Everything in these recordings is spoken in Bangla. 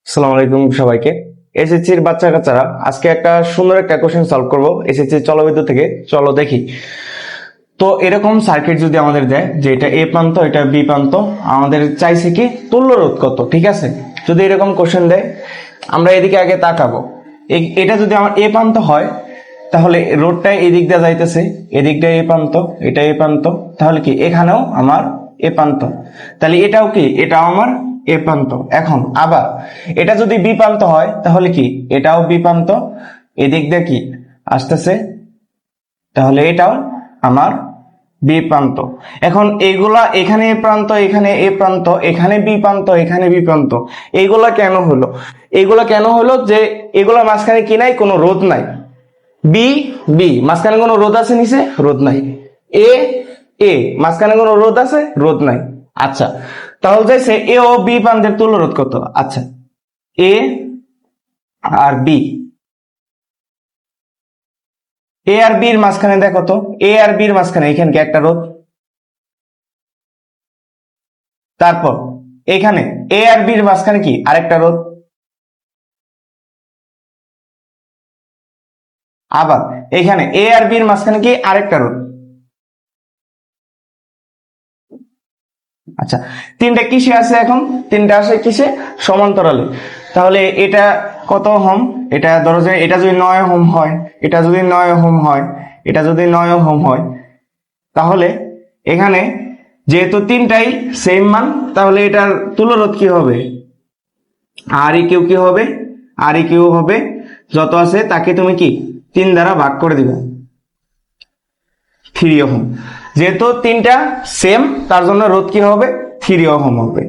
আসসালামু আলাইকুম সবাইকে। এসএসসির বাচ্চা কাচ্চারা আজকে একটা সুন্দর একটা কোশ্চেন সলভ করব এসএসসি চলবিদ্যুৎ থেকে। চলো দেখি। তো এরকম সার্কিট যদি আমাদের দেয় যে এটা এ প্রান্ত এটা বি প্রান্ত, আমাদের চাইছে কি তুল্য রোধ কত, ঠিক আছে? যদি এরকম কোশ্চেন দেয় আমরা এদিকে আগে তাকাবো। এটা যদি আমার এ প্রান্ত হয় তাহলে রোডটা এদিক দিয়ে যাইতেছে, এদিকটা এ প্রান্ত, এটা এ প্রান্ত, তাহলে কি এখানেও আমার এ প্রান্ত, তাহলে এটাও কি এটাও আমার এ প্রান্ত। এখন আবার এটা যদি বি প্রান্ত হয় তাহলে কি এটাও বি প্রান্ত, এদিক দিয়ে কি আসতেছে, তাহলে এটাও আমার বি প্রান্ত। এখন এইগুলা এখানে এ প্রান্ত, এখানে এ প্রান্ত, এখানে বি প্রান্ত, এখানে বি প্রান্ত, এইগুলা কেন হলো? এইগুলা কেন হলো যে এগুলা মাঝখানে কি নাই, কোনো রোধ নাই। বি বি মাঝখানে কোনো রোধ আছে? নিচে রোধ নাই। এ এ মাঝখানে কোনো রোধ আছে? রোধ নাই। আচ্ছা, তাহলে যাইছে এ ও বি প্রান্তের তুল্য রোধ কত? আচ্ছা, এ আর বি, এ আর বি এর মাঝখানে দেখো তো, এ আর বি এর মাঝখানে এখানে কি একটা রোধ? তারপর এখানে এ আর বি এর মাঝখানে কি আরেকটা রোধ? আবার এখানে এ আর বি এর মাঝখানে কি আরেকটা রোধ? আচ্ছা, তিনটা কিসে আছে এখন? তিনটা আছে কিসে? সমান্তরালে। তাহলে এটা কত ওহম? এটা ধরো যে এটা যদি 9 ওহম হয়, এটা যদি 9 ওহম হয়, এটা যদি 9 ওহম হয়, তাহলে এখানে যেহেতু তিনটাই সেম মান, তাহলে এটার তুল্যরোধ কি হবে? আর ই কিউ কি হবে? আর ই কিউ হবে যত আছে তাকে তুমি কি 3 দ্বারা ভাগ করে দিবে, 3 ওহম। যেহেতু তিনটা সেম তার জন্য রোধ কি হবে? 3 ওহম হবে।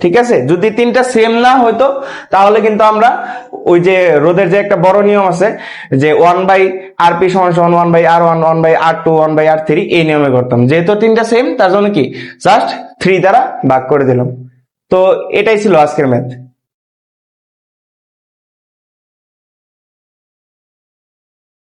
ঠিক আছে, যদি তিনটা সেম না হইতো তাহলে কিন্তু আমরা ওই যে রোধের যে একটা বড় নিয়ম আছে যে 1/Rp = 1/R1 1/R2 1/R3, এই নিয়মে করতাম। যেহেতু তিনটা সেম তার জন্য কি জাস্ট 3 দ্বারা ভাগ করে দিলাম। তো এটাই ছিল আজকের ম্যাথ।